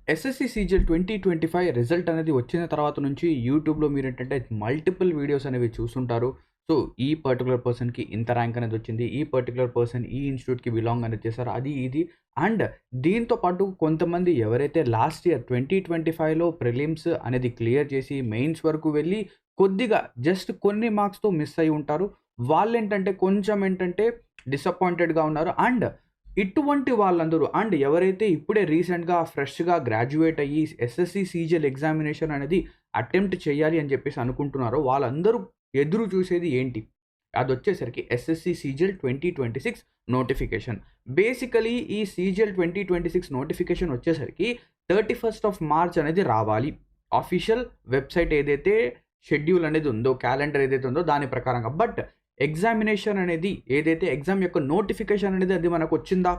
SSC CGL 2025 result అనేది వచ్చిన తర్వాత నుంచి యూట్యూబ్‌లో మీరేంటంటే మల్టిపుల్ వీడియోస్ అనేవి చూసుంటారు. సో, ఈ పర్టిక్యులర్ పర్సన్‌కి ఇంత ర్యాంక్ అనేది వచ్చింది. ఈ పర్టిక్యులర్ పర్సన్ ఈ ఇన్‌స్టిట్యూట్‌కి బిలాంగ్ అనేది చేశారు. అది ఇది అండ్ దీంతో పాటు కొంతమంది ఎవరైతే లాస్ట్ ఇయర్ 2025లో ప్రిలిమ్స్ అనేది క్లియర్ చేసి మెయిన్స్ వరకు వెళ్ళి కొద్దిగా జస్ట్ కొన్ని మార్క్స్‌తో మిస్ అయ్యి ఉంటారు. వాళ్ళేంటంటే కొంచెం ఏంటంటే డిసప్పాయింటెడ్‌గా ఉన్నారు. అండ్ ఇటువంటి వాళ్ళందరూ అండ్ ఎవరైతే ఇప్పుడే రీసెంట్‌గా ఫ్రెష్‌గా గ్రాడ్యుయేట్ అయ్యి ఎస్ఎస్‌సి సీజీఎల్ ఎగ్జామినేషన్ అనేది అటెంప్ట్ చేయాలి అని చెప్పేసి అనుకుంటున్నారో వాళ్ళందరూ ఎదురు చూసేది ఏంటి? అదొచ్చేసరికి ఎస్ఎస్‌సి సీజీఎల్ 2026 నోటిఫికేషన్. బేసికల్లీ ఈ సీజీఎల్ 2026 నోటిఫికేషన్ వచ్చేసరికి 31st ఆఫ్ మార్చ్ అనేది రావాలి. ఆఫీషియల్ వెబ్‌సైట్ ఏదైతే షెడ్యూల్ అనేది ఉందో, క్యాలెండర్ ఏదైతే ఉందో దాని ప్రకారంగా. బట్ ఎగ్జామినేషన్ అనేది ఏదైతే ఎగ్జామ్ యొక్క నోటిఫికేషన్ అనేది అది మనకొచ్చిందా?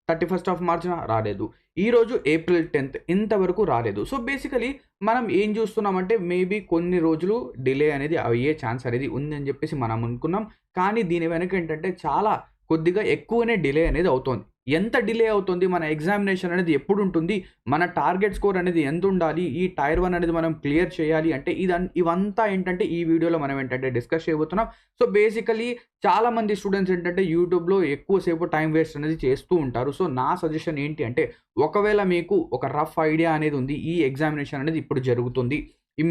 31st ఆఫ్ మార్చ్‌న రాలేదు. ఈరోజు ఏప్రిల్ 10థ్ ఇంతవరకు రాలేదు. సో, బేసికల్లీ మనం ఏం చూస్తున్నామంటే మేబీ కొన్ని రోజులు డిలే అనేది అయ్యే ఛాన్స్ అనేది ఉందని చెప్పేసి మనం అనుకున్నాం. కానీ దీని వెనక ఏంటంటే చాలా కొద్దిగా ఎక్కువనే డిలే అనేది అవుతోంది. ఎంత డిలే అవుతుంది? మన ఎగ్జామినేషన్ అనేది ఎప్పుడుంటుంది? మన టార్గెట్ స్కోర్ అనేది ఎంతుండాలి? ఈ టైర్ 1 అనేది మనం క్లియర్ చేయాలి అంటే ఇవంతా ఏంటంటే ఈ వీడియోలో మనం ఏంటంటే డిస్కస్ చేయబోతున్నాం. సో, బేసికల్లీ చాలామంది స్టూడెంట్స్ ఏంటంటే యూట్యూబ్‌లో ఎక్కువ సేపు టైమ్ వేస్ట్ అనేది చేస్తూ ఉంటారు. సో, నా సజెషన్ ఏంటి అంటే ఒకవేళ మీకు ఒక రఫ్ ఐడియా అనేది ఉంది. ఈ ఎగ్జామినేషన్ అనేది ఇప్పుడు జరుగుతుంది.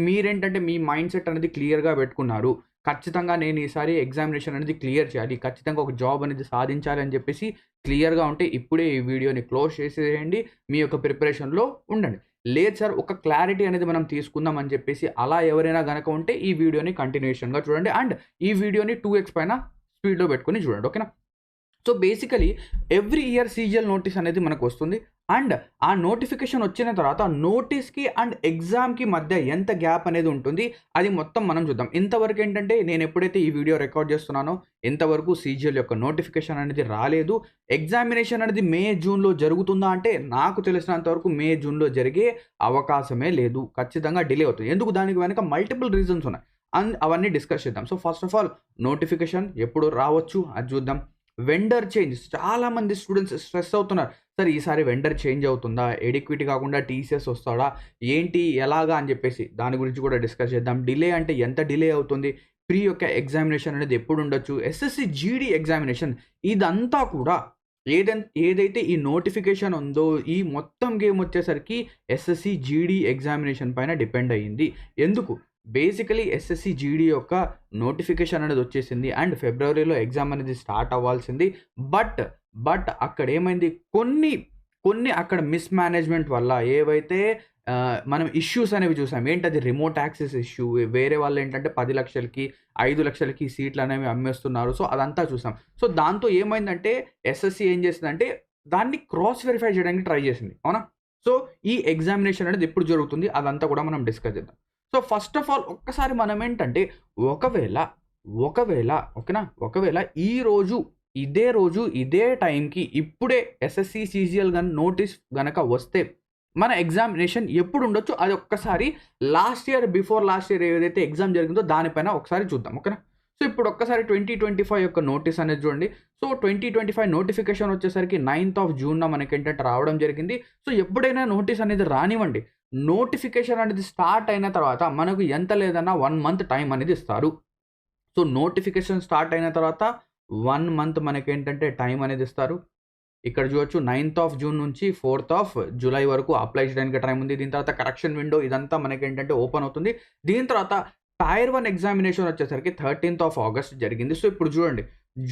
మీరేంటంటే మీ మైండ్ సెట్ అనేది క్లియర్‌గా పెట్టుకున్నారు. ఖచ్చితంగా నేను ఈసారి ఎగ్జామినేషన్ అనేది క్లియర్ చేయాలి. ఖచ్చితంగా ఒక జాబ్ అనేది సాధించాలి అని చెప్పేసి క్లియర్‌గా ఉంటే ఇప్పుడే ఈ వీడియోని క్లోజ్ చేసేయండి. మీ యొక్క ప్రిపరేషన్‌లో ఉండండి. లేదు సార్ ఒక క్లారిటీ అనేది మనం తీసుకుందాం అని చెప్పేసి అలా ఎవరైనా గనక ఉంటే ఈ వీడియోని కంటిన్యూషన్‌గా చూడండి. అండ్ ఈ వీడియోని 2x పైన స్పీడ్‌లో పెట్టుకొని చూడండి. ఓకేనా? So, basically every year CGL notice అనేది మనకొస్తుంది. అండ్ ఆ నోటిఫికేషన్ వచ్చిన తర్వాత నోటీస్‌కి అండ్ ఎగ్జామ్‌కి మధ్య ఎంత గ్యాప్ అనేది ఉంటుంది. అది మొత్తం మనం చూద్దాం. ఇంతవరకు ఏంటంటే నేను ఎప్పుడైతే ఈ వీడియో రికార్డ్ చేస్తున్నానో ఇంతవరకు సీజీఎల్ యొక్క నోటిఫికేషన్ అనేది రాలేదు. ఎగ్జామినేషన్ అనేది మే, జూన్‌లో జరుగుతుందా అంటే నాకు తెలిసినంత వరకు మే, జూన్‌లో జరిగే అవకాశమే లేదు. ఖచ్చితంగా డిలే అవుతుంది. ఎందుకు దానికి వెనక మల్టిపుల్ రీజన్స్ ఉన్నాయి. అండ్ అవన్నీ డిస్కస్ చేద్దాం. So, first of all notification ఎప్పుడు రావచ్చు అది చూద్దాం. వెండర్ చేంజ్ చాలామంది స్టూడెంట్స్ స్ట్రెస్ అవుతున్నారు. సార్ ఈసారి వెండర్ చేంజ్ అవుతుందా? ఎడిక్విటీ కాకుండా టీసీఎస్ వస్తాడా? ఏంటి? ఎలాగా? అని చెప్పేసి దాని గురించి కూడా డిస్కస్ చేద్దాం. డిలే అంటే ఎంత డిలే అవుతుంది? ప్రీ యొక్క ఎగ్జామినేషన్ అనేది ఎప్పుడు ఉండొచ్చు? ఎస్ఎస్‌సి జీడీ ఎగ్జామినేషన్ ఇదంతా కూడా ఏదైతే ఈ నోటిఫికేషన్ ఉందో ఈ మొత్తం గేమ్ వచ్చేసరికి ఎస్ఎస్‌సి జీడీ ఎగ్జామినేషన్ పైన డిపెండ్ అయ్యింది. ఎందుకు? బేసికల్లీ ఎస్ఎస్‌సి జీడీ యొక్క నోటిఫికేషన్ అనేది వచ్చేసింది. అండ్ ఫిబ్రవరిలో ఎగ్జామ్ అనేది స్టార్ట్ అవ్వాల్సింది. బట్, అక్కడేమైంది కొన్ని అక్కడ మిస్‌మేనేజ్‌మెంట్ వల్ల ఏవైతే మనం ఇష్యూస్ అనేవి చూసాం. ఏంటది రిమోట్ యాక్సెస్ ఇష్యూ. వేరే వాళ్ళేంటంటే 10,00,000కి, 5,00,000కి సీట్లనేవి అమ్మేస్తున్నారు. సో, అదంతా చూసాం. సో, దాంతో ఏమైందంటే ఎస్ఎస్‌సి ఏం చేసిందంటే దాన్ని క్రాస్ వెరిఫై చేయడానికి ట్రై చేసింది. అవునా? సో, ఈ ఎగ్జామినేషన్ అనేది ఎప్పుడు జరుగుతుంది? అదంతా కూడా మనం డిస్కస్ చేద్దాం. సో, ఫస్ట్ ఆఫ్ ఆల్ ఒక్కసారి మనమేంటంటే ఒకవేళ, ఓకేనా? ఒకవేళ ఇదే రోజు, ఇదే టైంకి ఇప్పుడే ఎస్ఎస్‌సి, సీజీఎల్ నోటీస్ గనక వస్తే మన ఎగ్జామినేషన్ ఎప్పుడుండొచ్చు అది ఒక్కసారి బిఫోర్ లాస్ట్ ఇయర్ ఏదైతే ఎగ్జామ్ జరిగిందో దానిపైన ఒకసారి చూద్దాం. ఓకేనా? సో, ఇప్పుడు ఒక్కసారి 2025 యొక్క నోటీస్ అనేది చూడండి. సో, 2025 నోటిఫికేషన్ వచ్చేసరికి 9th ఆఫ్ జూన్‌న మనకేంటంటే రావడం జరిగింది. సో, ఎప్పుడైనా నోటీస్ అనేది రానివ్వండి. నోటిఫికేషన్ అనేది స్టార్ట్ అయిన తర్వాత మనకు ఎంత లేదన్నా 1 మంత్ టైం అనేది ఇస్తారు. సో, నోటిఫికేషన్ స్టార్ట్ అయిన తర్వాత 1 మంత్ మనకేంటంటే టైం అనేది ఇస్తారు. ఇక్కడ చూడొచ్చు 9th ఆఫ్ జూన్ నుంచి 4th ఆఫ్ జులై వరకు అప్లై చేయడానికి టైం ఉంది. దీని తర్వాత కరెక్షన్ విండో ఇదంతా మనకేంటంటే ఓపెన్ అవుతుంది. దీని తర్వాత టైర్ 1 ఎగ్జామినేషన్ వచ్చేసరికి 13th ఆఫ్ ఆగస్ట్ జరిగింది. సో, ఇప్పుడు చూడండి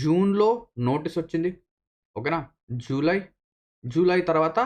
జూన్‌లో నోటీస్ వచ్చింది. ఓకేనా? జూలై, తర్వాత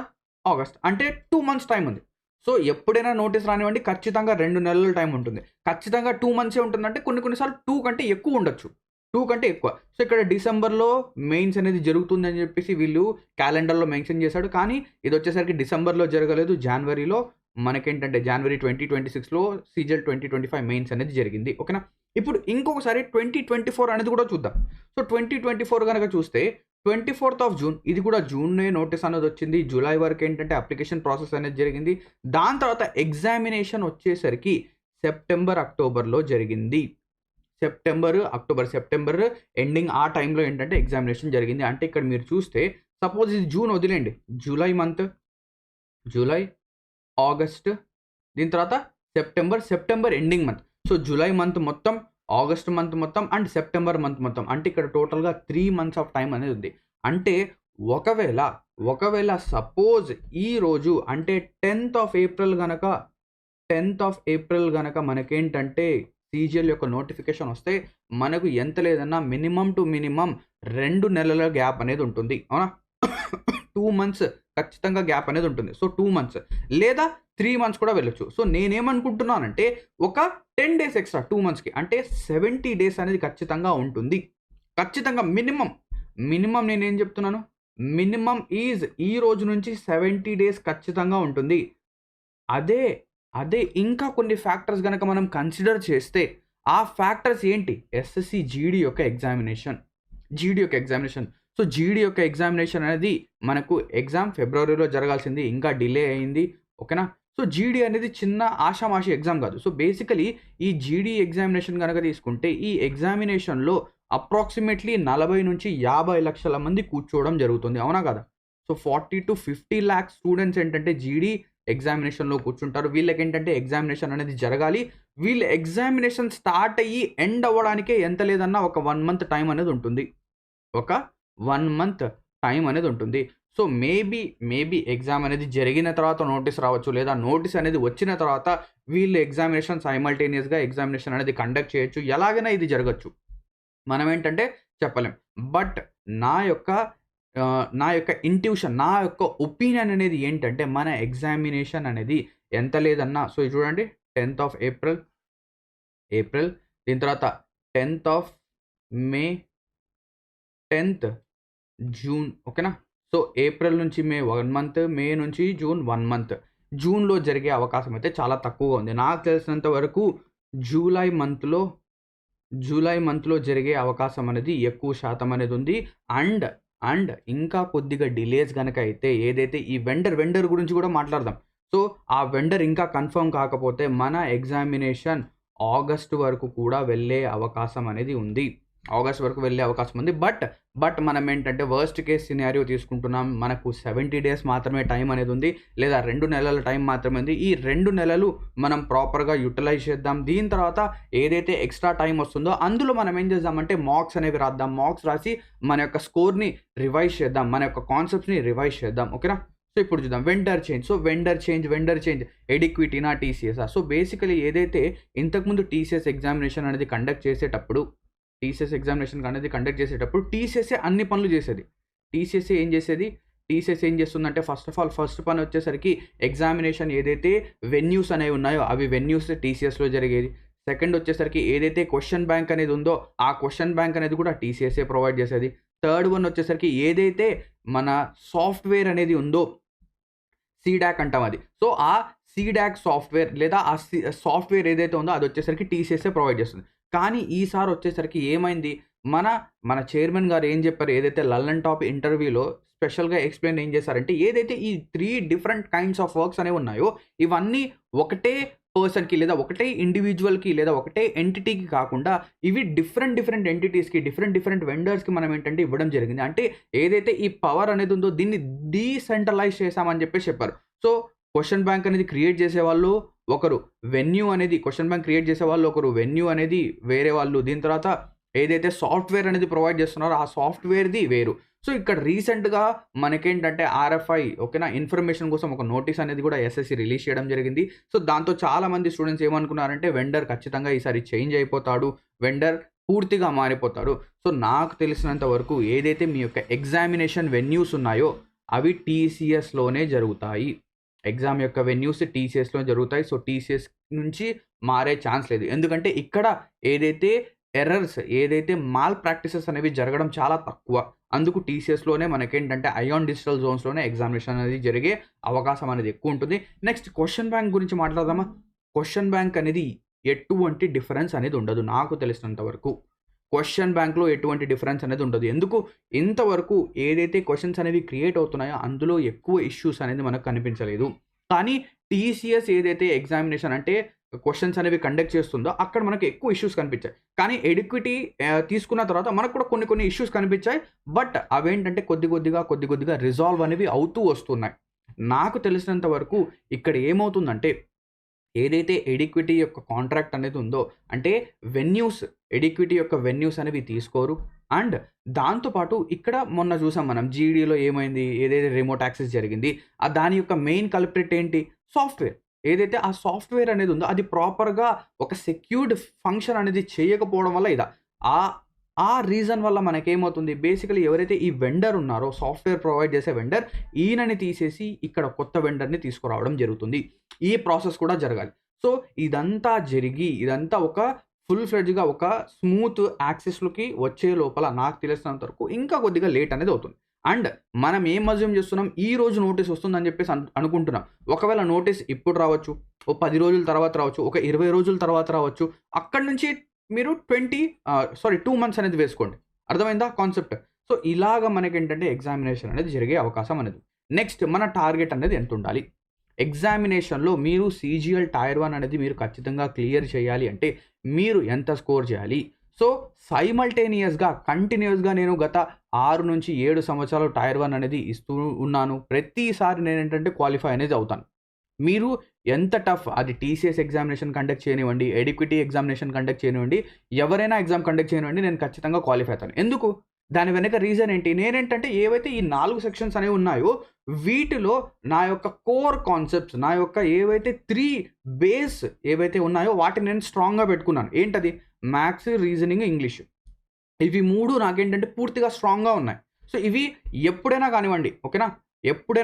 ఆగస్ట్ అంటే 2 మంత్స్ టైం ఉంది. సో, ఎప్పుడైనా నోటీస్ రానివ్వండి ఖచ్చితంగా 2 నెలల టైం ఉంటుంది. ఖచ్చితంగా 2 మంత్సే ఉంటుందంటే కొన్ని సార్లు 2 కంటే ఎక్కువ ఉండొచ్చు. 2 కంటే ఎక్కువ. సో, ఇక్కడ డిసెంబర్‌లో మెయిన్స్ అనేది జరుగుతుందని చెప్పేసి వీళ్ళు క్యాలెండర్‌లో మెన్షన్ చేశాడు. కానీ ఇదొచ్చేసరికి డిసెంబర్‌లో జరగలేదు. జనవరిలో మనకేంటంటే జనవరి 2026లో సీజీఎల్ 2025 మెయిన్స్ అనేది జరిగింది. ఓకేనా? ఇప్పుడు ఇంకొకసారి 2024 అనేది కూడా చూద్దాం. సో, 2024 గనక చూస్తే 24th ఆఫ్ జూన్ ఇది కూడా జూన్‌నే నోటీస్ అనేదొచ్చింది. జులై వరకేంటంటే అప్లికేషన్ ప్రాసెస్ అనేది జరిగింది. దాని తర్వాత ఎగ్జామినేషన్ వచ్చేసరికి సెప్టెంబర్, అక్టోబర్‌లో జరిగింది. సెప్టెంబర్ ఎండింగ్ ఆ టైంలో ఏంటంటే ఎగ్జామినేషన్ జరిగింది. అంటే ఇక్కడ మీరు చూస్తే సపోజ్ ఇది జూన్ వదిలేయండి. జూలై మంత్, జూలై, ఆగస్ట్, దీని తర్వాత September ending month. So July month మొత్తం, ఆగస్ట్ మంత్ మొత్తం అండ్ సెప్టెంబర్ మంత్ మొత్తం. అంటే ఇక్కడ టోటల్‌గా 3 మంత్స్ ఆఫ్ టైమ్ అనేది ఉంది. అంటే ఒకవేళ సపోజ్ ఈరోజు అంటే 10th ఆఫ్ ఏప్రిల్ గనక మనకేంటంటే సీజీఎల్ యొక్క నోటిఫికేషన్ వస్తే మనకు ఎంత లేదన్నా మినిమమ్ టు మినిమమ్ 2 నెలల గ్యాప్ అనేది ఉంటుంది. అవునా? 2 మంత్స్ ఖచ్చితంగా గ్యాప్ అనేది ఉంటుంది. సో 2 మంత్స్ లేదా 3 మంత్స్ కూడా వెళ్ళొచ్చు. సో నేనేమనుకుంటున్నానంటే ఒక 10 డేస్ ఎక్స్ట్రా 2 మంత్స్‌కి అంటే 70 డేస్ అనేది ఖచ్చితంగా ఉంటుంది. ఖచ్చితంగా మినిమమ్ నేనేం చెప్తున్నాను? మినిమమ్ ఈజ్ ఈ రోజు నుంచి 70 డేస్ ఖచ్చితంగా ఉంటుంది. అదే ఇంకా కొన్ని ఫ్యాక్టర్స్ గనక మనం కన్సిడర్ చేస్తే, ఆ ఫ్యాక్టర్స్ ఏంటి? ఎస్ఎస్‌సి జీడీ యొక్క ఎగ్జామినేషన్. సో జీడీ యొక్క ఎగ్జామినేషన్ అనేది మనకు ఎగ్జామ్ ఫిబ్రవరిలో జరగాల్సింది ఇంకా డిలే అయింది. ఓకేనా? సో జీడీ అనేది చిన్న ఆషామాషీ ఎగ్జామ్ కాదు. సో బేసికలీ ఈ జీడీ ఎగ్జామినేషన్ గనక తీసుకుంటే ఈ ఎగ్జామినేషన్‌లో అప్రాక్సిమేట్‌లీ 40-50 లక్షల మంది కూర్చోవడం జరుగుతుంది. అవునా కాదా? సో 40-50 లాక్స్ స్టూడెంట్స్ ఏంటంటే జీడీ ఎగ్జామినేషన్‌లో కూర్చుంటారు. వీళ్ళకేంటంటే ఎగ్జామినేషన్ అనేది జరగాలి. వీళ్ళ ఎగ్జామినేషన్ స్టార్ట్ అయ్యి ఎండ్ అవ్వడానికే ఎంత లేదన్నా ఒక 1 మంత్ టైం అనేది ఉంటుంది. ఒక 1 మంత్ టైం అనేది ఉంటుంది. సో మేబీ ఎగ్జామ్ అనేది జరిగిన తర్వాత నోటీస్ రావచ్చు. లేదా నోటీస్ అనేది వచ్చిన తర్వాత వీళ్ళు ఎగ్జామినేషన్ సైమల్టేనియస్‌గా ఎగ్జామినేషన్ అనేది కండక్ట్ చేయొచ్చు. ఎలాగైనా ఇది జరగొచ్చు. మనమేంటంటే చెప్పలేం. బట్ నా యొక్క ఇంట్యూషన్, నా యొక్క ఒపీనియన్ అనేది ఏంటంటే మన ఎగ్జామినేషన్ అనేది ఎంత లేదన్నా సో ఇది చూడండి 10th ఆఫ్ ఏప్రిల్ దీని తర్వాత 10th of May, 10th June. ఓకేనా? సో ఏప్రిల్ నుంచి మే 1 మంత్, మే నుంచి జూన్ 1 మంత్. జూన్‌లో జరిగే అవకాశం అయితే చాలా తక్కువగా ఉంది. నాకు తెలిసినంత వరకు జూలై మంత్‌లో జరిగే అవకాశం అనేది ఎక్కువ శాతం అనేది ఉంది. అండ్ ఇంకా కొద్దిగా డిలేస్ గనక అయితే ఏదైతే ఈ వెండర్ గురించి కూడా మాట్లాడదాం. సో ఆ వెండర్ ఇంకా కన్ఫర్మ్ కాకపోతే మన ఎగ్జామినేషన్ ఆగస్ట్ వరకు కూడా వెళ్ళే అవకాశం అనేది ఉంది. బట్ మనం ఏంటంటే వర్స్ట్ కేస్ సినారియో తీసుకుంటున్నాం. మనకు 70 డేస్ మాత్రమే టైం అనేది ఉంది. లేదా 2 నెలల టైం మాత్రమే ఉంది. ఈ 2 నెలలు మనం ప్రాపర్‌గా యుటిలైజ్ చేద్దాం. దీని తర్వాత ఏదైతే ఎక్స్ట్రా టైం వస్తుందో అందులో మనం ఏం చేద్దామంటే మాక్స్ అనేవి రాద్దాం. మాక్స్ రాసి మన యొక్క స్కోర్‌ని రివైజ్ చేద్దాం. మన యొక్క కాన్సెప్ట్స్‌ని రివైజ్ చేద్దాం. ఓకేనా? సో ఇప్పుడు చూద్దాం వెండర్ చేంజ్ ఎడిక్విటీనా, టీసీఎసా? సో బేసికలీ ఏదైతే ఇంతకుముందు టీసీఎస్ ఎగ్జామినేషన్ అనేది కండక్ట్ చేసేటప్పుడు టీసీఎస్ఏ అన్ని పనులు చేసేది. టీసీఎస్ఏ ఏం చేస్తుందంటే ఫస్ట్ పని వచ్చేసరికి ఎగ్జామినేషన్ ఏదైతే వెన్యూస్ అనేవి ఉన్నాయో అవి వెన్యూస్ టీసీఎస్‌లో జరిగేది. సెకండ్ వచ్చేసరికి ఏదైతే క్వెషన్ బ్యాంక్ అనేది ఉందో ఆ క్వెషన్ బ్యాంక్ అనేది కూడా టీసీఎస్ఏ ప్రొవైడ్ చేసేది. థర్డ్ వన్ వచ్చేసరికి ఏదైతే మన సాఫ్ట్‌వేర్ అనేది ఉందో సీడాక్ అంటాం అది. సో ఆ సీడాక్ సాఫ్ట్‌వేర్ లేదా ఆ సాఫ్ట్‌వేర్ ఏదైతే ఉందో అది వచ్చేసరికి టీసీఎస్ఏ ప్రొవైడ్ చేస్తుంది. కానీ ఈసారి వచ్చేసరికి ఏమైంది? మన చైర్మన్ గారు ఏం చెప్పారు? ఏదైతే లల్లన్ టాప్ ఇంటర్వ్యూలో స్పెషల్‌గా ఎక్స్‌ప్లెయిన్ ఏం చేశారంటే ఏదైతే ఈ 3 డిఫరెంట్ కైండ్స్ ఆఫ్ వర్క్స్ అనేవి ఉన్నాయో ఇవన్నీ ఒకటే పర్సన్‌కి లేదా ఒకటే ఇండివిడ్యువల్‌కి లేదా ఒకటే ఎంటిటీకి కాకుండా ఇవి డిఫరెంట్ ఎంటిటీస్‌కి డిఫరెంట్ వెండర్స్‌కి మనం ఏంటంటే ఇవ్వడం జరిగింది. అంటే ఏదైతే ఈ పవర్ అనేది ఉందో దీన్ని డీసెంట్రలైజ్ చేశామని చెప్పేసి చెప్పారు. సో క్వెషన్ బ్యాంక్ అనేది క్రియేట్ చేసేవాళ్ళు ఒకరు, క్వెషన్ బ్యాంక్ క్రియేట్ చేసేవాళ్ళు ఒకరు, వెన్యూ అనేది వేరే వాళ్ళు. దీని తర్వాత ఏదైతే సాఫ్ట్‌వేర్ అనేది ప్రొవైడ్ చేస్తున్నారో ఆ సాఫ్ట్‌వేర్‌ది వేరు. సో ఇక్కడ రీసెంట్‌గా మనకేంటంటే ఆర్ఎఫ్ఐ ఓకేనా ఇన్ఫర్మేషన్ కోసం ఒక నోటీస్ అనేది కూడా ఎస్ఎస్‌సి రిలీజ్ చేయడం జరిగింది. సో దాంతో చాలామంది స్టూడెంట్స్ ఏమనుకున్నారంటే వెండర్ ఖచ్చితంగా ఈసారి చేంజ్ అయిపోతాడు. వెండర్ పూర్తిగా మారిపోతారు. సో నాకు తెలిసినంత వరకు ఏదైతే మీ యొక్క ఎగ్జామినేషన్ వెన్యూస్ ఉన్నాయో అవి టీసీఎస్‌లోనే జరుగుతాయి. ఎగ్జామ్ యొక్క వెన్యూస్ టీసీఎస్‌లో జరుగుతాయి. సో టీసీఎస్ నుంచి మారే ఛాన్స్ లేదు. ఎందుకంటే ఇక్కడ ఏదైతే మాల్ ప్రాక్టీసెస్ అనేవి జరగడం చాలా తక్కువ. అందుకు టీసీఎస్‌లోనే మనకేంటంటే అయాన్ డిజిటల్ జోన్స్‌లోనే ఎగ్జామినేషన్ అనేది జరిగే అవకాశం అనేది ఎక్కువ ఉంటుంది. నెక్స్ట్ క్వెషన్ బ్యాంక్ గురించి మాట్లాడదామా? క్వెషన్ బ్యాంక్ అనేది ఎటువంటి డిఫరెన్స్ అనేది ఉండదు నాకు తెలిసినంత వరకు. క్వెషన్ బ్యాంక్‌లో ఎటువంటి డిఫరెన్స్ అనేది ఉండదు. ఎందుకు? ఇంతవరకు ఏదైతే క్వెషన్స్ అనేవి క్రియేట్ అవుతున్నాయో అందులో ఎక్కువ ఇష్యూస్ అనేది మనకు కనిపించలేదు. కానీ టీసీఎస్ ఏదైతే ఎగ్జామినేషన్ అంటే క్వెషన్స్ అనేవి కండక్ట్ చేస్తుందో అక్కడ మనకు ఎక్కువ ఇష్యూస్ కనిపించాయి. కానీ ఎడిక్విటీ తీసుకున్న తర్వాత మనకు కూడా కొన్ని ఇష్యూస్ కనిపించాయి. బట్ అవేంటంటే కొద్దిగా రిజాల్వ్ అనేవి అవుతూ వస్తున్నాయి. నాకు తెలిసినంత వరకు ఇక్కడ ఏమవుతుందంటే ఏదైతే ఎడిక్విటీ యొక్క కాంట్రాక్ట్ అనేది ఉందో, అంటే ఎడిక్విటీ యొక్క వెన్యూస్ అనేవి తీసుకోరు. అండ్ దాంతో పాటు ఇక్కడ మొన్న చూసాం మనం జీడీలో ఏమైంది, ఏదైతే రిమోట్ యాక్సెస్ జరిగింది, దాని యొక్క మెయిన్ కల్ప్రిట్ ఏంటి? సాఫ్ట్‌వేర్. ఏదైతే ఆ సాఫ్ట్‌వేర్ అనేది ఉందో అది ప్రాపర్‌గా ఒక సెక్యూర్డ్ ఫంక్షన్ అనేది చేయకపోవడం వల్ల ఆ ఆ రీజన్ వల్ల మనకేమవుతుంది, బేసికల్లీ ఎవరైతే ఈ వెండర్ ఉన్నారో, సాఫ్ట్‌వేర్ ప్రొవైడ్ చేసే వెండర్, ఈయనని తీసేసి ఇక్కడ కొత్త వెండర్‌ని తీసుకురావడం జరుగుతుంది. ఈ ప్రాసెస్ కూడా జరగాలి. సో, ఇదంతా ఒక ఫుల్ ఫ్లెడ్జ్‌గా ఒక స్మూత్ యాక్సెస్‌లోకి వచ్చే లోపల నాకు తెలిసినంత వరకు ఇంకా కొద్దిగా లేట్ అనేది అవుతుంది. అండ్ మనం ఏం అజ్యూమ్ చేస్తున్నాం, ఈ రోజు నోటీస్ వస్తుందని చెప్పేసి అనుకుంటున్నాం. ఒకవేళ నోటీస్ ఇప్పుడు రావచ్చు, ఓ 10 రోజుల తర్వాత రావచ్చు, ఒక 20 రోజుల తర్వాత రావచ్చు. అక్కడి నుంచి మీరు 2 మంత్స్ అనేది వేసుకోండి. అర్థమైందా కాన్సెప్ట్? సో, ఇలాగ మనకేంటంటే ఎగ్జామినేషన్ అనేది జరిగే అవకాశం అనేది. నెక్స్ట్ మన టార్గెట్ అనేది ఎంతుండాలి? ఎగ్జామినేషన్‌లో మీరు సీజీఎల్ టైర్ 1 అనేది మీరు ఖచ్చితంగా క్లియర్ చేయాలి అంటే, మీరు ఎంత స్కోర్ చేయాలి? సో, కంటిన్యూయస్‌గా నేను గత 6-7 సంవత్సరాలు టైర్ 1 అనేది ఇస్తూ ఉన్నాను. ప్రతిసారి నేనేంటంటే క్వాలిఫై అనేది అవుతాను. మీరు ఎంత టఫ్, అది టీసీఎస్ ఎగ్జామినేషన్ కండక్ట్ చేయనివ్వండి, ఎడిక్విటీ ఎగ్జామినేషన్ కండక్ట్ చేయనివ్వండి, ఎవరైనా ఎగ్జామ్ కండక్ట్ చేయనివ్వండి, నేను ఖచ్చితంగా క్వాలిఫై అవుతాను. ఎందుకు? దాని వెనక రీజన్ ఏంటి? నేనేంటంటే ఏవైతే ఈ 4 సెక్షన్స్ అనేవి ఉన్నాయో, వీటిలో నా యొక్క కోర్ కాన్సెప్ట్స్, నా యొక్క ఏవైతే 3 బేస్ ఏవైతే ఉన్నాయో వాటిని నేను స్ట్రాంగ్‌గా పెట్టుకున్నాను. ఏంటది? Maths, reasoning, English. ఇవి 3 నాకేంటంటే పూర్తిగా స్ట్రాంగ్‌గా ఉన్నాయి. సో, ఇవి ఎప్పుడైనా కానివ్వండి, ఓకేనా? ఎప్పుడు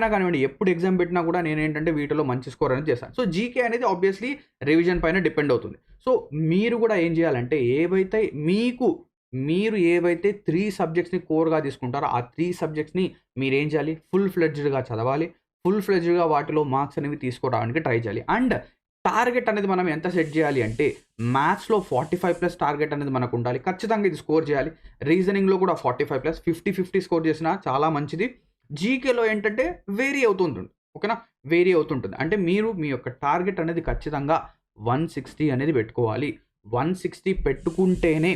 ఎగ్జామ్ పెట్టినా కూడా నేనేంటంటే వీటిలో మంచి స్కోర్ అనేది చేశాను. సో, జీకే అనేది ఆబ్వియస్‌లీ రివిజన్ పైన డిపెండ్ అవుతుంది. సో, మీరు కూడా ఏం చేయాలంటే మీరు ఏవైతే 3 సబ్జెక్ట్స్‌ని కోర్‌గా తీసుకుంటారో, ఆ 3 సబ్జెక్ట్స్‌ని మీరేం చేయాలి? ఫుల్ ఫ్లెడ్జ్డ్‌గా చదవాలి. ఫుల్ ఫ్లెడ్జ్డ్‌గా వాటిలో మార్క్స్ అనేవి తీసుకురావడానికి ట్రై చేయాలి. అండ్ టార్గెట్ అనేది మనం ఎంత సెట్ చేయాలి అంటే, మ్యాథ్స్‌లో 45+ టార్గెట్ అనేది మనకుండాలి. ఖచ్చితంగా ఇది స్కోర్ చేయాలి. రీజనింగ్‌లో కూడా 45+, 50 స్కోర్ చేసినా చాలా మంచిది. జీకేలో ఏంటంటే వేరీ అవుతుంటుంది. ఓకేనా? వేరీ అవుతుంటుంది. అంటే మీరు మీ యొక్క టార్గెట్ అనేది ఖచ్చితంగా 160 అనేది పెట్టుకోవాలి. 160 పెట్టుకుంటేనే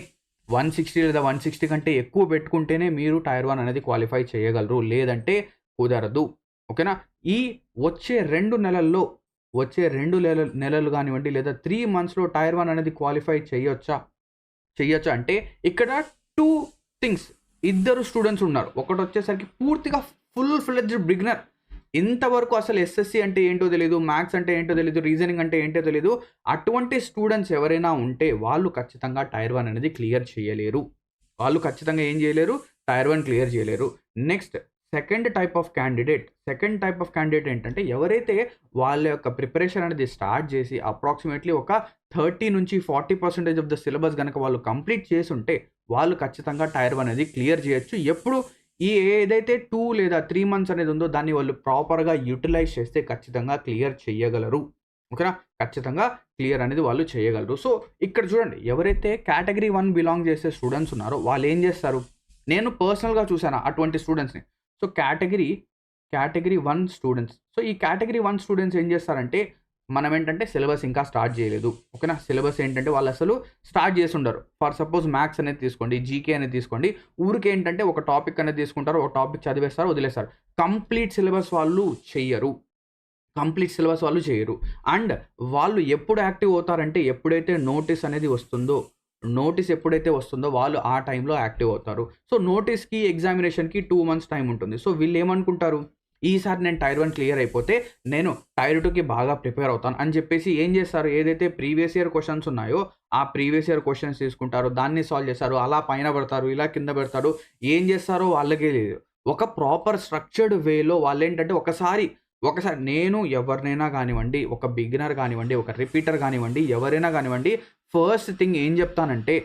160 లేదా 160 కంటే ఎక్కువ పెట్టుకుంటేనే మీరు టైర్ 1 అనేది క్వాలిఫై చేయగలరు. లేదంటే కుదరదు. ఓకేనా? ఈ వచ్చే 2 నెలల్లో నెలలు గానివ్వండి, లేదా 3 మంత్స్‌లో టైర్ 1 అనేది క్వాలిఫై చేయొచ్చా అంటే ఇక్కడ 2 థింగ్స్. ఇద్దరు స్టూడెంట్స్ ఉన్నారు. ఒకటొచ్చేసరికి పూర్తిగా ఫుల్ ఫ్లెడ్జ్డ్ బిగినర్. ఇంతవరకు అసలు ఎస్ఎస్‌సి అంటే ఏంటో తెలీదు, మ్యాథ్స్ అంటే ఏంటో తెలీదు, రీజనింగ్ అంటే ఏంటో తెలీదు. అటువంటి స్టూడెంట్స్ ఎవరైనా ఉంటే వాళ్ళు ఖచ్చితంగా టైర్ 1 అనేది క్లియర్ చేయలేరు. వాళ్ళు ఖచ్చితంగా ఏం చేయలేరు? టైర్ 1 క్లియర్ చేయలేరు. Next second type of candidate ఏంటంటే, ఎవరైతే వాళ్ళ యొక్క ప్రిపరేషన్ అనేది స్టార్ట్ చేసి అప్రాక్సిమేట్‌లీ ఒక 30-40% ఆఫ్ ద సిలబస్ గనక వాళ్ళు కంప్లీట్ చేసుంటే, వాళ్ళు ఖచ్చితంగా టైర్ 1 అనేది క్లియర్ చేయొచ్చు. ఎప్పుడు ఏదైతే 2 లేదా 3 మంత్స్ అనేది ఉందో దాన్ని వాళ్ళు ప్రాపర్‌గా యుటిలైజ్ చేస్తే ఖచ్చితంగా క్లియర్ చేయగలరు. ఓకేనా? ఖచ్చితంగా క్లియర్ అనేది వాళ్ళు చేయగలరు. సో, ఇక్కడ చూడండి, ఎవరైతే కేటగిరీ 1 బిలాంగ్ చేసే స్టూడెంట్స్ ఉన్నారో వాళ్ళేం చేస్తారు? నేను పర్సనల్‌గా చూసాను అటువంటి స్టూడెంట్స్‌ని. So, category 1 students. సో, ఈ కేటగిరీ 1 స్టూడెంట్స్ ఏం చేస్తారంటే, మనమేంటంటే సిలబస్ ఇంకా స్టార్ట్ చేయలేదు. ఓకేనా? సిలబస్ ఏంటంటే వాళ్ళసలు స్టార్ట్ చేసుండరు. ఫర్ సపోజ్ మ్యాథ్స్ అనేది తీసుకోండి, జీకే అనేది తీసుకోండి. ఊరికేంటంటే ఒక టాపిక్ అనేది తీసుకుంటారు, ఒక టాపిక్ చదివేస్తారు, వదిలేస్తారు. కంప్లీట్ సిలబస్ వాళ్ళు చెయ్యరు. అండ్ వాళ్ళు ఎప్పుడు యాక్టివ్ అవుతారంటే, ఎప్పుడైతే నోటీస్ ఎప్పుడైతే వస్తుందో వాళ్ళు ఆ టైంలో యాక్టివ్ అవుతారు. సో, నోటీస్‌కి, ఎగ్జామినేషన్‌కి 2 మంత్స్ టైం ఉంటుంది. సో, వీళ్ళేమనుకుంటారు? ఈసారి నేను టైర్ 1 క్లియర్ అయిపోతే నేను టైర్ 2కి బాగా ప్రిపేర్ అవుతాను అని చెప్పేసి ఏం చేస్తారు? ఏదైతే ప్రీవియస్ ఇయర్ క్వెషన్స్ ఉన్నాయో, ఆ ప్రీవియస్ ఇయర్ క్వెషన్స్ తీసుకుంటారు. దాన్ని సాల్వ్ చేస్తారు. అలా పైన పెడతారు, ఇలా కింద పెడతారు. ఏం చేస్తారో వాళ్ళకే తెలీదు. ఒక ప్రాపర్ స్ట్రక్చర్డ్ వేలో వాళ్ళేంటంటే ఒకసారి ఎవరినైనా కానివ్వండి, ఒక బిగినర్ కానివ్వండి, ఒక రిపీటర్ కానివ్వండి, ఎవరైనా కానివ్వండి, ఫస్ట్ థింగ్ ఏం చెప్తానంటే,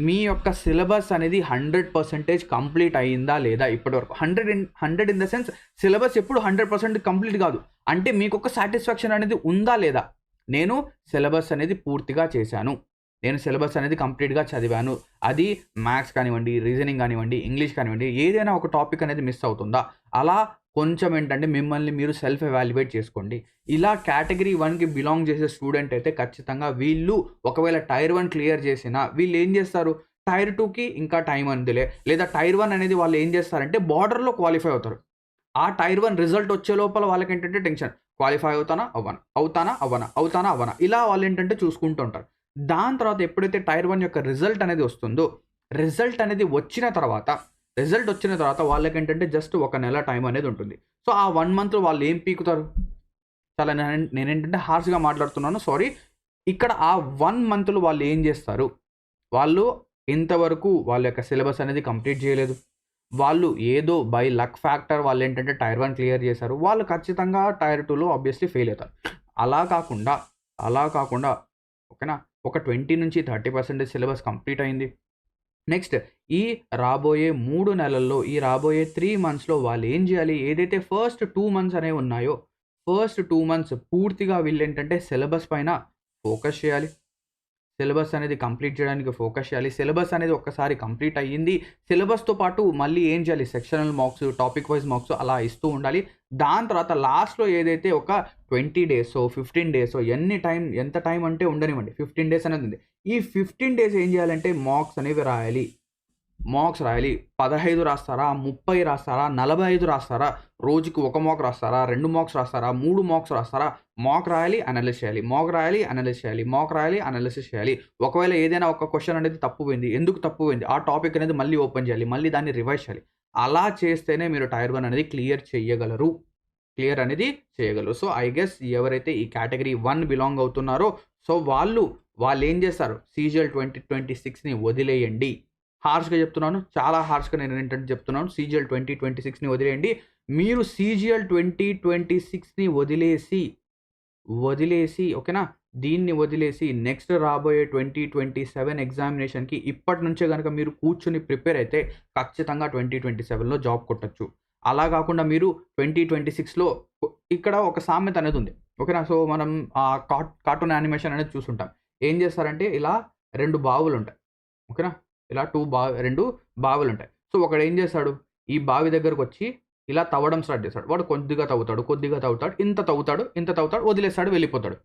మీ యొక్క సిలబస్ అనేది 100% కంప్లీట్ అయిందా లేదా ఇప్పటివరకు? 100 ఇన్ ద సెన్స్ సిలబస్ ఎప్పుడు 100% కంప్లీట్ కాదు. అంటే మీకొక సాటిస్ఫాక్షన్ అనేది ఉందా లేదా? నేను సిలబస్ అనేది పూర్తిగా చేశాను. నేను సిలబస్ అనేది కంప్లీట్‌గా చదివాను. అది మ్యాథ్స్ కానివ్వండి, రీజనింగ్ కానివ్వండి, ఇంగ్లీష్ కానివ్వండి, ఏదైనా ఒక టాపిక్ అనేది మిస్ అవుతుందా? అలా కొంచెం ఏంటంటే మిమ్మల్ని మీరు సెల్ఫ్ ఎవాల్యుయేట్ చేసుకోండి. ఇలా కేటగిరీ 1కి బిలాంగ్ చేసే స్టూడెంట్ అయితే ఖచ్చితంగా వీళ్ళు ఒకవేళ టైర్ 1 క్లియర్ చేసినా వీళ్ళేం చేస్తారు? టైర్ 2కి ఇంకా టైం ఉందిలే, లేదా టైర్ 1 అనేది వాళ్ళు ఏం చేస్తారంటే బార్డర్‌లో క్వాలిఫై అవుతారు. ఆ టైర్ 1 రిజల్ట్ వచ్చే లోపల వాళ్ళకేంటంటే టెన్షన్. క్వాలిఫై అవుతానా? అవ్వనా? అవుతానా? అవ్వనా? అవుతానా? అవ్వనా? ఇలా వాళ్ళేంటంటే చూసుకుంటూ ఉంటారు. దాని తర్వాత ఎప్పుడైతే టైర్ 1 యొక్క రిజల్ట్ అనేది వస్తుందో, రిజల్ట్ అనేది రిజల్ట్ వచ్చిన తర్వాత వాళ్ళకేంటంటే జస్ట్ ఒక నెల టైం అనేది ఉంటుంది. సో, ఆ 1 మంత్‌లో వాళ్ళు ఏం పీకుతారు? చాలా నేనేంటంటే హార్ష్‌గా మాట్లాడుతున్నాను. సారీ. ఇక్కడ ఆ 1 మంత్‌లో వాళ్ళు ఏం జేస్తారు? వాళ్ళు ఇంతవరకు వాళ్ళ యొక్క సిలబస్ అనేది కంప్లీట్ జేయలేదు. వాళ్ళు ఏదో బై లక్ ఫ్యాక్టర్ వాళ్ళేంటంటే టైర్ 1 క్లియర్ చేశారు. వాళ్ళు ఖచ్చితంగా టైర్ 2లో ఆబ్వియస్‌లీ ఫెయిల్ అవుతారు. అలా కాకుండా, అలా కాకుండా ఓకేనా? ఒక 20-30% సిలబస్ కంప్లీట్ అయింది. నెక్స్ట్ ఈ రాబోయే 3 నెలల్లో, ఈ రాబోయే 3 మంత్స్‌లో వాళ్ళేం జేయాలి? ఏదైతే ఫస్ట్ 2 మంత్స్ అనేవి ఉన్నాయో, ఫస్ట్ 2 మంత్స్ పూర్తిగా వీళ్ళేంటంటే సిలబస్ పైన ఫోకస్ చేయాలి. సిలబస్ అనేది కంప్లీట్ చేయడానికి ఫోకస్ చేయాలి. సిలబస్ అనేది ఒక్కసారి కంప్లీట్ అయ్యింది. సిలబస్‌తో పాటు మళ్ళీ ఏం చేయాలి? Sectional marks, topic wise marks అలా ఇస్తూ ఉండాలి. దాని తర్వాత లాస్ట్‌లో ఏదైతే ఒక 20 డేసో, 15 డేసో ఎంత టైం అంటే ఉండనివ్వండి. 15 డేస్ అనేది ఉంది. ఈ 15 డేస్ ఏం చేయాలంటే మార్క్స్ అనేవి రాయాలి. మార్క్స్ రాయాలి. 15 రాస్తారా? 30 రాస్తారా? 45 రాస్తారా? రోజుకి 1 మార్క్ రాస్తారా? 2 మార్క్స్ రాస్తారా? 3 మార్క్స్ రాస్తారా? మాక్ రాయాలి, అనలైజ్ చేయాలి. మాక్ రాయాలి, అనలైజ్ చేయాలి. మాక్ రాయాలి, అనాలిసిస్ చేయాలి. ఒకవేళ ఏదైనా ఒక క్వెషన్ అనేది తప్పు పోయింది. ఎందుకు తప్పు పోయింది? ఆ టాపిక్ అనేది మళ్ళీ ఓపెన్ చేయాలి. మళ్ళీ దాన్ని రివైజ్ చేయాలి. అలా చేస్తేనే మీరు టైర్ 1 అనేది క్లియర్ చేయగలరు. క్లియర్ అనేది చేయగలరు. సో, ఐ గెస్ ఎవరైతే ఈ కేటగరీ 1 బిలాంగ్ అవుతున్నారో, సో, వాళ్ళేం చేస్తారు? సీజీఎల్ 2026ని వదిలేయండి. హార్ష్‌గా చెప్తున్నాను. చాలా హార్ష్‌గా నేనేంటంటే చెప్తున్నాను. సీజీఎల్ 2026ని వదిలేయండి. మీరు సీజీఎల్ 2026ని వదిలేసి ఓకేనా? దీన్ని వదిలేసి నెక్స్ట్ రాబోయే 2027 ఎగ్జామినేషన్‌కి ఇప్పటి నుంచే గనక మీరు కూర్చొని ప్రిపేర్ అయితే ఖచ్చితంగా 2027లో జాబ్ కొట్టొచ్చు. అలా గాకుండా మీరు 2026లో ఇక్కడ ఒక సామెత అనేది ఉంది. ఓకేనా? సో, మనం కార్టూన్ యానిమేషన్ అనేది చూసుంటాం. ఏం చేస్తారంటే ఇలా 2 బావులుంటాయి. ఓకేనా? ఇలా 2 బావులుంటాయి. సో, ఒకడేం చేస్తాడు? ఈ బావి దగ్గరకొచ్చి ఇలా తవ్వడం స్టార్ట్ చేస్తాడు. వాడు కొద్దిగా తవ్వుతాడు, కొద్దిగా తవ్వుతాడు, ఇంత తవ్వుతాడు, ఇంత తవ్వుతాడు, వదిలేస్తాడు, వెళ్ళిపోతాడు.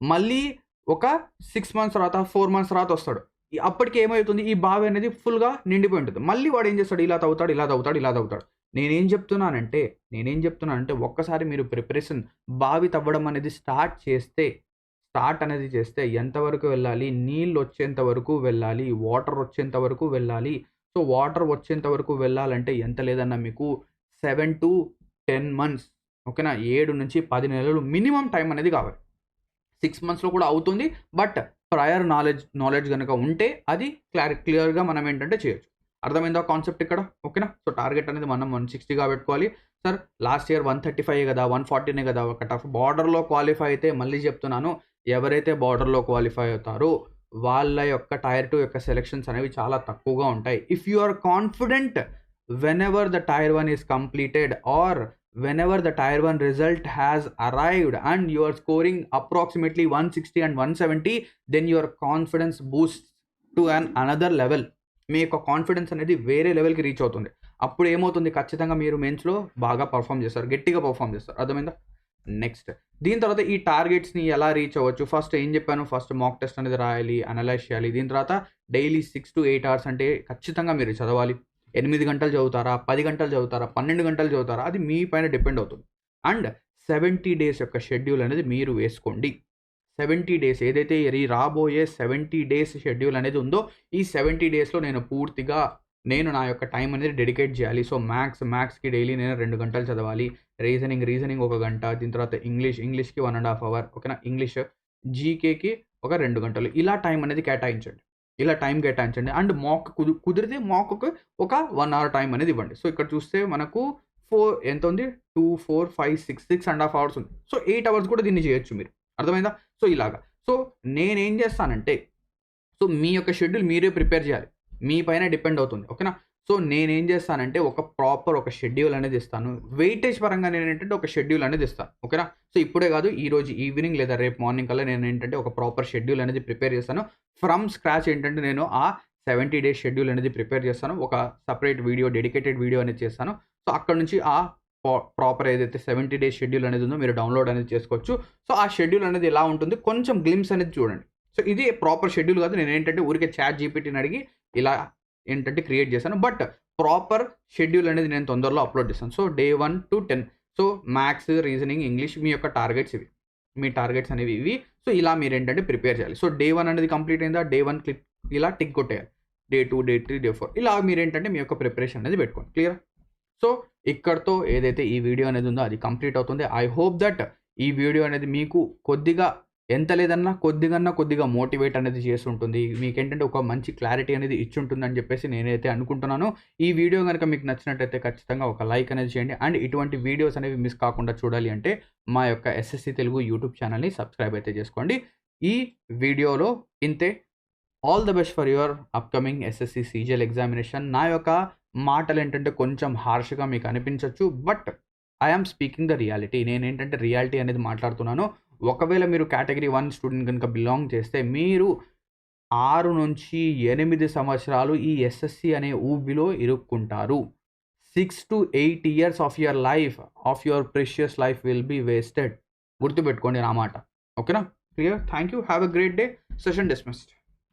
మళ్ళీ ఒక 6 మంత్స్ తర్వాత, 4 మంత్స్ తర్వాత వస్తాడు. అప్పటికి ఏమైతుంది? ఈ బావి అనేది ఫుల్‌గా నిండిపోయి ఉంటుంది. మళ్ళీ వాడేం చేస్తాడు? ఇలా తవ్వుతాడు, ఇలా తవ్వుతాడు, ఇలా తవ్వుతాడు. నేనేం చెప్తున్నానంటే ఒక్కసారి మీరు ప్రిపరేషన్ బావి తవ్వడం అనేది స్టార్ట్ అనేది చేస్తే ఎంతవరకు వెళ్ళాలి? నీళ్లొచ్చేంత వరకు వెళ్ళాలి. వాటర్ వచ్చేంత వరకు వెళ్ళాలి. సో, వాటర్ వచ్చేంత వరకు వెళ్ళాలంటే ఎంత లేదన్నా మీకు 7-10 మంత్స్ ఓకేనా? 7-10 నెలలు మినిమమ్ టైమ్ అనేది కావాలి. 6 మంత్స్‌లో కూడా అవుతుంది. బట్ ప్రయర్ నాలెడ్జ్ గనక ఉంటే అది క్లియర్‌గా మనం ఏంటంటే చేయొచ్చు. అర్థమైందా కాన్సెప్ట్ ఇక్కడ? ఓకేనా? సో, టార్గెట్ అనేది మనం 160గా పెట్టుకోవాలి. సార్ లాస్ట్ ఇయర్ 135 కదా! 140నే కదా! కట్ ఆఫ్ బార్డర్‌లో క్వాలిఫై అయితే మళ్ళీ చెప్తున్నాను. ఎవరైతే బార్డర్‌లో క్వాలిఫై అవుతారో వాళ్ళ యొక్క టైర్ 2 యొక్క సెలక్షన్స్ అనేవి చాలా తక్కువగా ఉంటాయి. If you are confident whenever the tier 1 is completed or whenever the tier 1 result has arrived and you are scoring approximately 160 and 170, then your confidence boosts to another level. మీ యొక్క confidence అనేది వేరే లెవెల్‌కి reach అవుతుంది. అప్పుడు ఏమవుతుంది? ఖచ్చితంగా మీరు మెయిన్స్‌లో బాగా పెర్ఫార్మ్ చేస్తారు. గట్టిగా పెర్ఫార్మ్ చేస్తారు. అర్థమైందా? నెక్స్ట్ దీని తర్వాత ఈ టార్గెట్స్‌ని ఎలా రీచ్ అవ్వచ్చు? ఫస్ట్ ఏం చెప్పాను? ఫస్ట్ మాక్ టెస్ట్ అనేది రాయాలి, అనలైజ్ చేయాలి. దీని తర్వాత డైలీ 6-8 అవర్స్ అంటే ఖచ్చితంగా మీరు చదవాలి. 8 గంటలు చదువుతారా? 10 గంటలు చదువుతారా? 12 గంటలు చదువుతారా? అది మీ పైన డిపెండ్ అవుతుంది. అండ్ 70 డేస్ యొక్క షెడ్యూల్ అనేది మీరు వేసుకోండి. 70 డేస్ ఏదైతే రాబోయే 70 డేస్ షెడ్యూల్ అనేది ఉందో, ఈ 70 డేస్‌లో నేను నా యొక్క టైం అనేది డెడికేట్ చేయాలి. సో, మ్యాథ్స్‌కి డైలీ నేను 2 గంటలు చదవాలి. రీజనింగ్ ఒక గంట. దీని తర్వాత ఇంగ్లీష్‌కి 1 ½ అవర్. ఓకేనా? జీకేకి ఒక 2 గంటలు. ఇలా టైం అనేది కేటాయించండి. అండ్ మాక్ కుదిరితే మాక్‌కి ఒక 1 అవర్ టైం అనేది ఇవ్వండి. సో, ఇక్కడ చూస్తే మనకు ఎంత ఉంది? 2, 4, 5, 6 ½ అవర్స్ ఉంది. సో, 8 అవర్స్ కూడా దీన్ని చేయొచ్చు మీరు. అర్థమైందా? సో, ఇలాగా. సో, నేనేం చేస్తానంటే మీ యొక్క షెడ్యూల్ మీరే ప్రిపేర్ చేయాలి. మీ పైన డిపెండ్ అవుతుంది. ఓకేనా? సో, నేనేం చేస్తానంటే ఒక షెడ్యూల్ అనేది ఇస్తాను. వెయిటేజ్ పరంగా నేనేంటంటే ఒక షెడ్యూల్ అనేది ఇస్తాను. ఓకేనా? సో, ఇప్పుడే కాదు ఈరోజు ఈవినింగ్ లేదా రేపు మార్నింగ్ కల్లా నేనేంటంటే ఒక ప్రాపర్ షెడ్యూల్ అనేది ప్రిపేర్ చేస్తాను. ఫ్రమ్ స్క్రాచ్ ఏంటంటే నేను ఆ 70 డేస్ షెడ్యూల్ అనేది ప్రిపేర్ చేస్తాను. ఒక సెపరేట్ వీడియో, డెడికేటెడ్ వీడియో అనేది చేస్తాను. సో, అక్కడి నుంచి ఆ ప్రాపర్ ఏదైతే 70 డేస్ షెడ్యూల్ అనేది ఉందో మీరు డౌన్‌లోడ్ అనేది చేసుకోవచ్చు. సో, ఆ షెడ్యూల్ అనేది ఎలా ఉంటుంది? కొంచెం గ్లింప్స్ అనేది చూడండి. సో, ఇది ప్రాపర్ షెడ్యూల్ కాదు. నేనేంటంటే ఊరికే చాట్ జీపీటీని అడిగి ఇలా ఏంటంటే క్రియేట్ చేశాను. బట్ ప్రాపర్ షెడ్యూల్ అనేది నేను తొందరలో అప్లోడ్ చేస్తాను. So day 1 to 10. So maths, reasoning, English మీ యొక్క టార్గెట్స్ ఇవి. మీ టార్గెట్స్ అనేవి ఇవి. సో ఇలా మీరేంటంటే ప్రిపేర్ చేయాలి. సో డే 1 అనేది కంప్లీట్ అయిందా, డే 1 క్లిక్ ఇలా టిక్ కొట్టేయాలి. డే 2, డే 3, డే 4 ఇలా మీరేంటంటే మీ యొక్క ప్రిపరేషన్ అనేది పెట్టుకోండి. క్లియర్? సో ఇక్కడితో ఏదైతే ఈ వీడియో అనేది ఉందో అది కంప్లీట్ అవుతుంది. ఐ హోప్ దట్ ఈ వీడియో అనేది మీకు కొద్దిగా ఎంత లేదన్నా కొద్దిగా మోటివేట్ అనేది చేస్తుంటుంది. మీకేంటంటే ఒక మంచి క్లారిటీ అనేది ఇచ్చుంటుందని చెప్పేసి నేనైతే అనుకుంటున్నాను. ఈ వీడియో కనుక మీకు నచ్చినట్టయితే ఖచ్చితంగా ఒక లైక్ అనేది చేయండి. అండ్ ఇటువంటి వీడియోస్ అనేవి మిస్ కాకుండా చూడాలి అంటే మా యొక్క ఎస్ఎస్సి తెలుగు యూట్యూబ్ ఛానల్ని సబ్స్క్రైబ్ అయితే చేసుకోండి. ఈ వీడియోలో ఇంతే. All the best for your upcoming SSC CGL examination. నా యొక్క మాటలు ఏంటంటే కొంచెం హార్ష్గా మీకు అనిపించవచ్చు, but I am speaking the reality. నేనేంటంటే రియాలిటీ అనేది మాట్లాడుతున్నాను. ఒకవేళ మీరు కేటగిరీ 1 స్టూడెంట్ కనుక బిలాంగ్ చేస్తే మీరు 6 నుంచి 8 సంవత్సరాలు ఈ ఎస్ఎస్సి అనే ఊబిలో ఇరుక్కుంటారు. 6 to 8 years of your life, of your precious life will be wasted. గుర్తుపెట్టుకోండి నా మాట. ఓకేనా? Clear? Thank you. Have a great day. Session dismissed.